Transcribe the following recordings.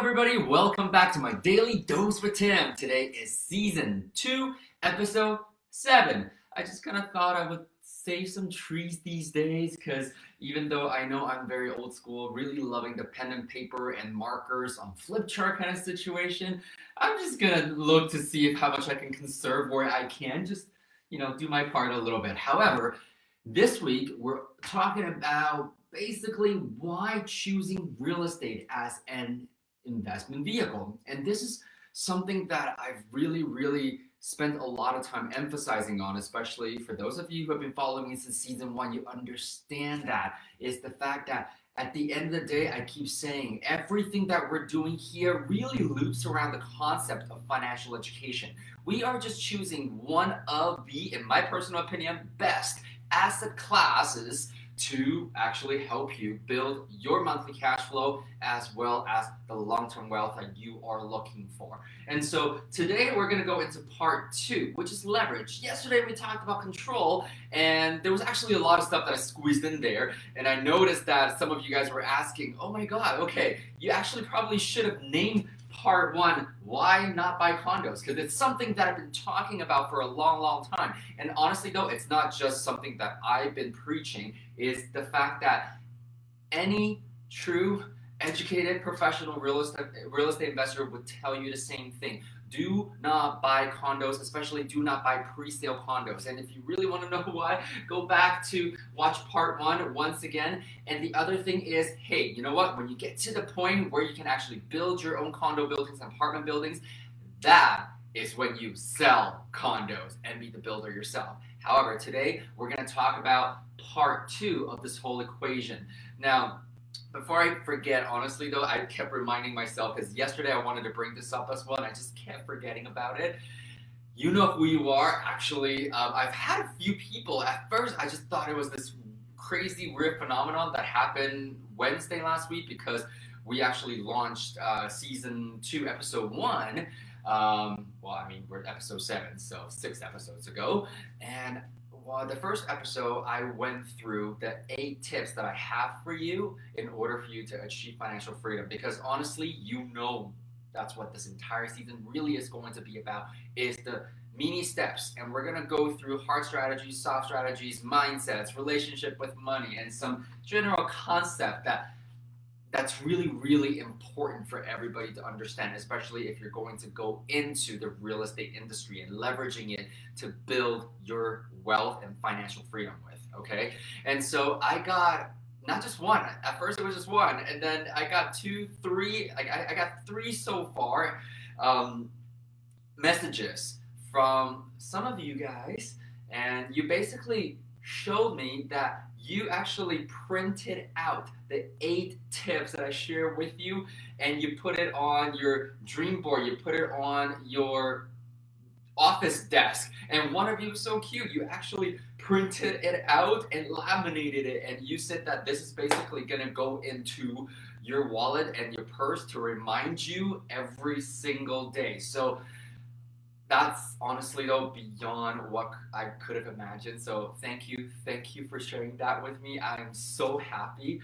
everybody, welcome back to my Daily Dose with Tim. Today is Season 2, Episode 7. I just kind of thought I would save some trees these days because even though I know I'm very old school, really loving the pen and paper and markers on flip chart kind of situation, I'm just gonna look to see how much I can conserve where I can, just, do my part a little bit. However, this week we're talking about basically why choosing real estate as an investment vehicle. And this is something that I've really spent a lot of time emphasizing on, especially for those of you who have been following me since season 1. You understand that is the fact that at the end of the day, I keep saying everything that we're doing here really loops around the concept of financial education. We are just choosing one of the, in my personal opinion, best asset classes to actually help you build your monthly cash flow as well as the long-term wealth that you are looking for. And so today we're going to go into part 2, which is leverage. Yesterday we talked about control, and there was actually a lot of stuff that I squeezed in there, and I noticed that some of you guys were asking, oh my god, okay, you actually probably should have named part 1, why not buy condos? Because it's something that I've been talking about for a long time. And honestly though, it's not just something that I've been preaching, is the fact that any true educated professional real estate investor would tell you the same thing. Do not buy condos, especially do not buy pre-sale condos. And if you really want to know why, go back to watch part 1 once again. And the other thing is, hey, you know what? When you get to the point where you can actually build your own condo buildings and apartment buildings, that is when you sell condos and be the builder yourself. However, today we're going to talk about part 2 of this whole equation. Now, before I forget, honestly though, I kept reminding myself, because yesterday I wanted to bring this up as well, and I just kept forgetting about it. You know who you are, actually. I've had a few people, at first I just thought it was this crazy weird phenomenon that happened Wednesday last week, because we actually launched Season 2, Episode 1. We're at Episode 7, so 6 episodes ago. And the first episode, I went through the 8 tips that I have for you in order for you to achieve financial freedom. Because honestly, that's what this entire season really is going to be about, is the mini steps. And we're going to go through hard strategies, soft strategies, mindsets, relationship with money, and some general concept that's really important for everybody to understand, especially if you're going to go into the real estate industry and leveraging it to build your wealth and financial freedom with, okay? And so I got not just one. At first it was just one, and then I got 2, 3, I got 3 so far messages from some of you guys, and you basically showed me that you actually printed out the 8 tips that I share with you, and you put it on your dream board, you put it on your office desk. And one of you was so cute, you actually printed it out and laminated it, and you said that this is basically gonna go into your wallet and your purse to remind you every single day. So that's honestly though beyond what I could have imagined. So thank you for sharing that with me. I'm so happy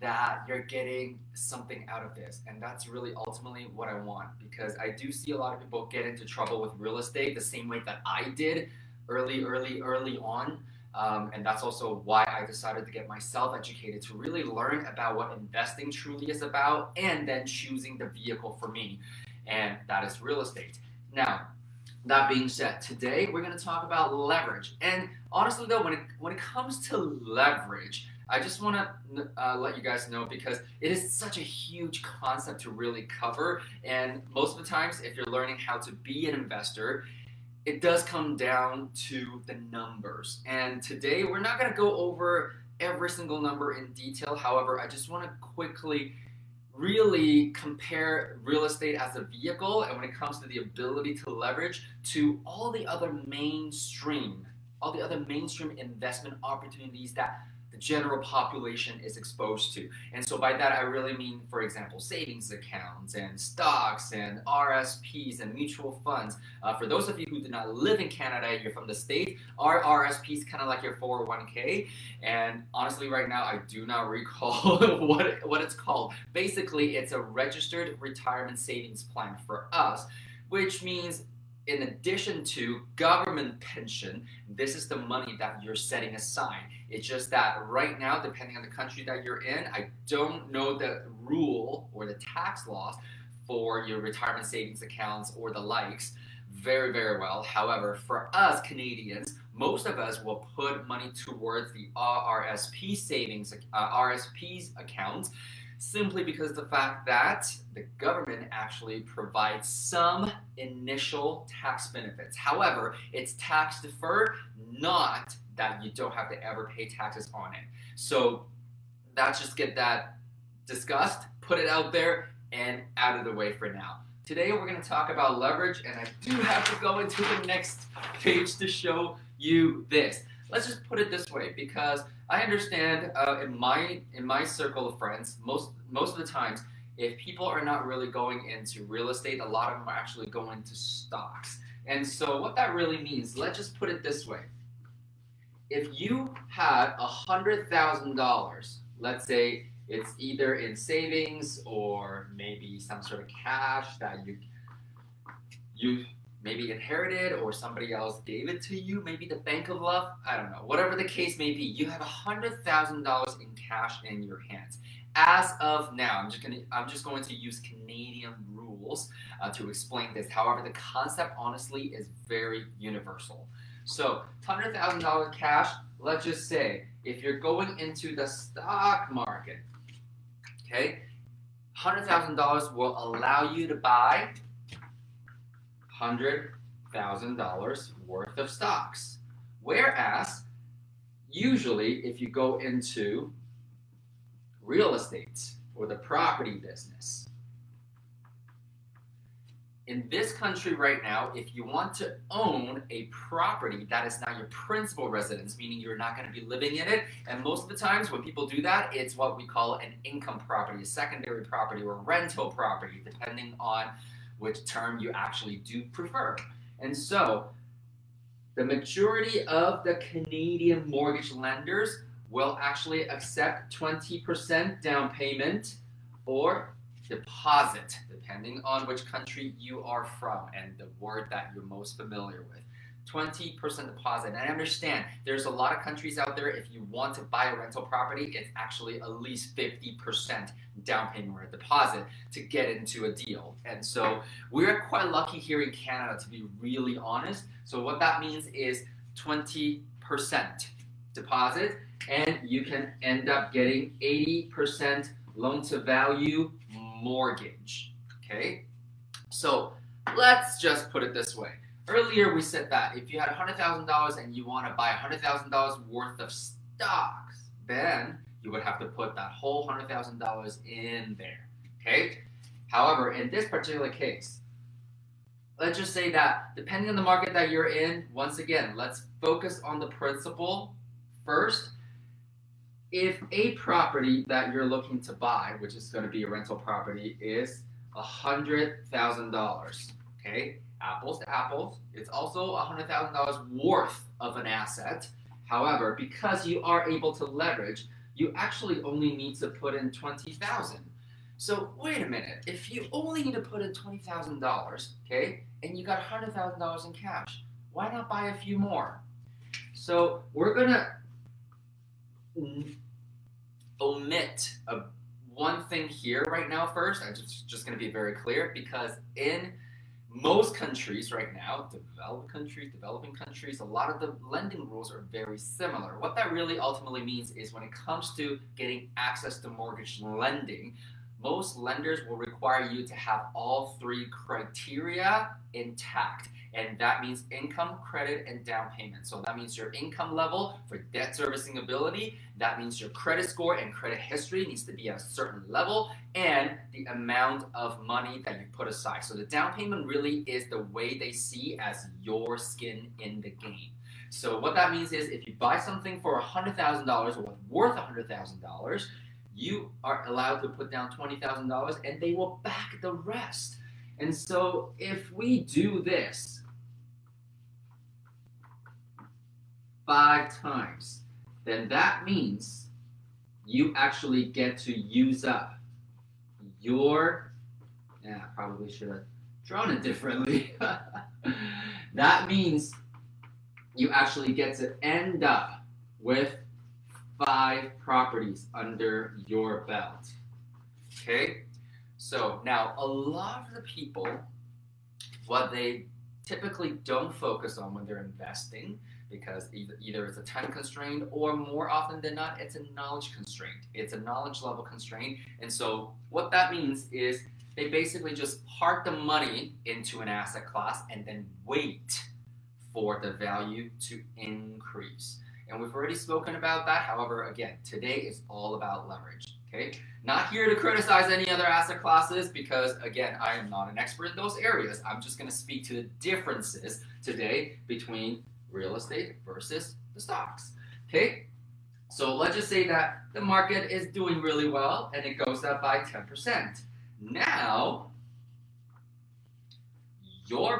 that you're getting something out of this, and that's really ultimately what I want, because I do see a lot of people get into trouble with real estate the same way that I did early on. And that's also why I decided to get myself educated, to really learn about what investing truly is about, and then choosing the vehicle for me, and that is real estate. Now, that being said, today we're going to talk about leverage. And honestly though, when it comes to leverage, I just want to let you guys know, because it is such a huge concept to really cover, and most of the times if you're learning how to be an investor, it does come down to the numbers. And today we're not going to go over every single number in detail. However, I just want to quickly really compare real estate as a vehicle, and when it comes to the ability to leverage, to all the other mainstream investment opportunities that the general population is exposed to. And so by that, I really mean, for example, savings accounts and stocks and RSPs and mutual funds. For those of you who do not live in Canada, you're from the States, our RSP is kind of like your 401k. And honestly, right now, I do not recall what it's called. Basically, it's a registered retirement savings plan for us, which means in addition to government pension, this is the money that you're setting aside. It's just that right now, depending on the country that you're in, I don't know the rule or the tax laws for your retirement savings accounts or the likes very, very well. However, for us Canadians, most of us will put money towards the RSPs accounts, simply because of the fact that the government actually provides some initial tax benefits. However, it's tax deferred, not that you don't have to ever pay taxes on it. So let's just get that discussed, put it out there, and out of the way for now. Today we're going to talk about leverage, and I do have to go into the next page to show you this. Let's just put it this way, because I understand in my circle of friends, most of the times, if people are not really going into real estate, a lot of them are actually going to stocks. And so what that really means, let's just put it this way. If you had $100,000, let's say it's either in savings or maybe some sort of cash that you maybe inherited or somebody else gave it to you, maybe the bank of love, I don't know, whatever the case may be, you have $100,000 in cash in your hands. As of now, I'm just going to use Canadian rules to explain this. However, the concept honestly is very universal. So $100,000 cash, let's just say, if you're going into the stock market, okay, $100,000 will allow you to buy $100,000 worth of stocks. Whereas, usually, if you go into real estate or the property business, in this country right now, if you want to own a property that is not your principal residence, meaning you're not going to be living in it, and most of the times when people do that, it's what we call an income property, a secondary property, or rental property, depending on which term you actually do prefer. And so, the majority of the Canadian mortgage lenders will actually accept 20% down payment or deposit, depending on which country you are from and the word that you're most familiar with. 20% deposit. And I understand there's a lot of countries out there, if you want to buy a rental property, it's actually at least 50% down payment or a deposit to get into a deal. And so we're quite lucky here in Canada, to be really honest. So what that means is 20% deposit, and you can end up getting 80% loan to value mortgage. Okay? So let's just put it this way. Earlier we said that if you had $100,000 and you want to buy $100,000 worth of stocks, then you would have to put that whole $100,000 in there. Okay? However, in this particular case, let's just say that depending on the market that you're in, once again, let's focus on the principle first. If a property that you're looking to buy, which is going to be a rental property, is $100,000, okay? Apples to apples, it's also $100,000 worth of an asset. However, because you are able to leverage, you actually only need to put in $20,000. So wait a minute, if you only need to put in $20,000, okay, and you got $100,000 in cash, why not buy a few more? So we're gonna omit one thing here right now first. I'm just going to be very clear, because in most countries right now, developing countries, a lot of the lending rules are very similar. What that really ultimately means is when it comes to getting access to mortgage lending, most lenders will require you to have all three criteria intact. And that means income, credit, and down payment. So that means your income level for debt servicing ability. That means your credit score and credit history needs to be at a certain level, and the amount of money that you put aside. So the down payment really is the way they see as your skin in the game. So what that means is if you buy something for $100,000 or worth $100,000, you are allowed to put down $20,000 and they will back the rest. And so if we do this 5 times, then that means you actually get to use up your, I probably should have drawn it differently. That means you actually get to end up with 5 properties under your belt. Okay? So now a lot of the people, what they typically don't focus on when they're investing, because either it's a time constraint or more often than not, it's a knowledge constraint. It's a knowledge level constraint. And so what that means is they basically just park the money into an asset class and then wait for the value to increase. And we've already spoken about that. However, again, today is all about leverage. Okay? Not here to criticize any other asset classes because, again, I am not an expert in those areas. I'm just going to speak to the differences today between real estate versus the stocks. Okay? So let's just say that the market is doing really well and it goes up by 10%. Now, your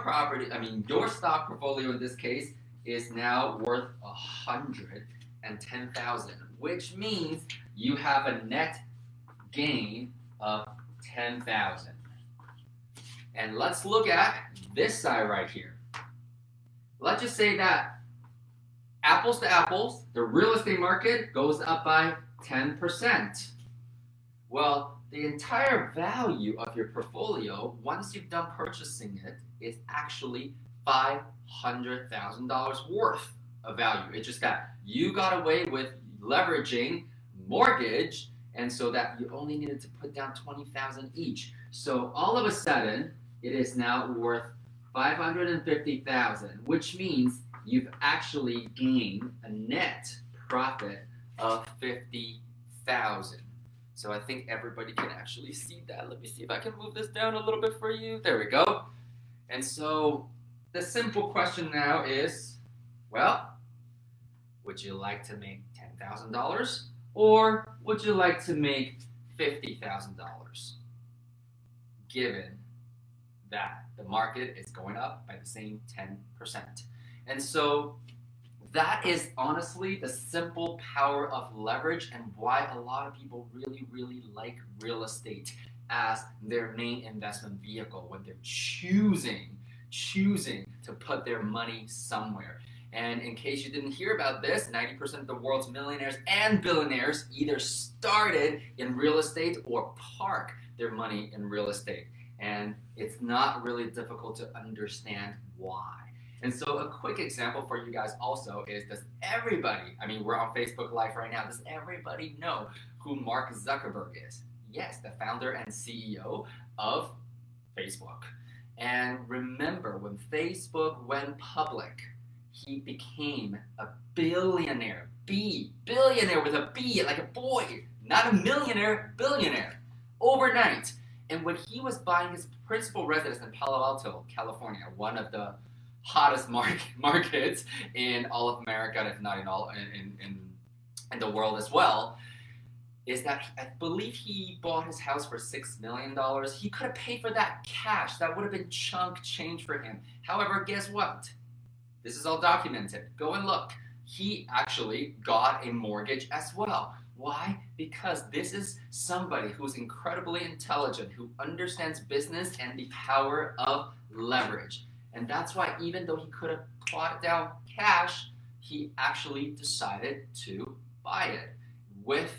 stock portfolio in this case is now worth $110,000, which means you have a net gain of $10,000. And let's look at this side right here. Let's just say that apples to apples, the real estate market goes up by 10%. Well, the entire value of your portfolio, once you've done purchasing it, is actually $500,000 worth of value. It's just that you got away with leveraging mortgage, and so that you only needed to put down $20,000 each. So all of a sudden, it is now worth $550,000, which means you've actually gained a net profit of $50,000. So I think everybody can actually see that. Let me see if I can move this down a little bit for you. There we go. And so the simple question now is, well, would you like to make $10,000 or would you like to make $50,000? Given that the market is going up by the same 10%. And so that is honestly the simple power of leverage and why a lot of people really, really like real estate as their main investment vehicle when they're choosing to put their money somewhere. And in case you didn't hear about this, 90% of the world's millionaires and billionaires either started in real estate or park their money in real estate. And it's not really difficult to understand why. And so a quick example for you guys also is, does everybody, we're on Facebook Live right now, does everybody know who Mark Zuckerberg is? Yes, the founder and CEO of Facebook. And remember, when Facebook went public, he became a billionaire. Billionaire with a B, like a boy. Not a millionaire, billionaire. Overnight. And when he was buying his principal residence in Palo Alto, California, one of the hottest markets in all of America, if not in all in the world as well, is that I believe he bought his house for $6 million. He could have paid for that cash. That would have been chunk change for him. However, guess what? This is all documented. Go and look. He actually got a mortgage as well. Why? Because this is somebody who's incredibly intelligent, who understands business and the power of leverage. And that's why even though he could have bought down cash, he actually decided to buy it with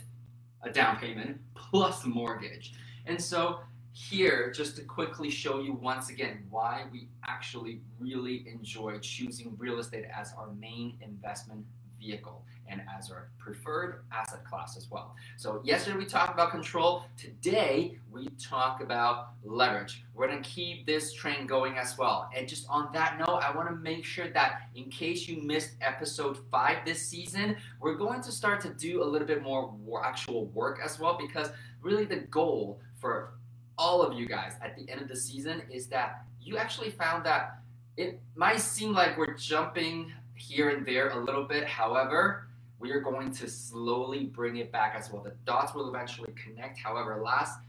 a down payment plus mortgage. And so here, just to quickly show you once again why we actually really enjoy choosing real estate as our main investment vehicle and as our preferred asset class as well. So yesterday we talked about control. Today we talk about leverage. We're going to keep this train going as well. And just on that note, I want to make sure that in case you missed episode 5 this season, we're going to start to do a little bit more actual work as well, because really the goal for all of you guys at the end of the season is that you actually found that it might seem like we're jumping here and there a little bit. However, we are going to slowly bring it back as well. The dots will eventually connect. However, last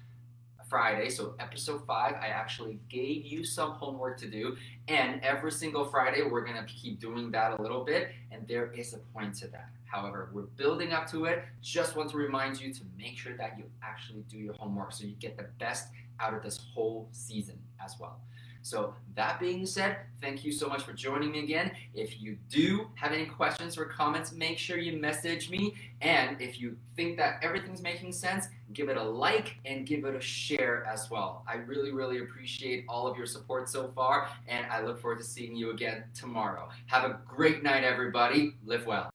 Friday, so episode 5, I actually gave you some homework to do, and every single Friday we're going to keep doing that a little bit, and there is a point to that. However, we're building up to it. Just want to remind you to make sure that you actually do your homework so you get the best out of this whole season as well. So that being said, thank you so much for joining me again. If you do have any questions or comments, make sure you message me. And if you think that everything's making sense, give it a like and give it a share as well. I really, really appreciate all of your support so far, and I look forward to seeing you again tomorrow. Have a great night, everybody. Live well.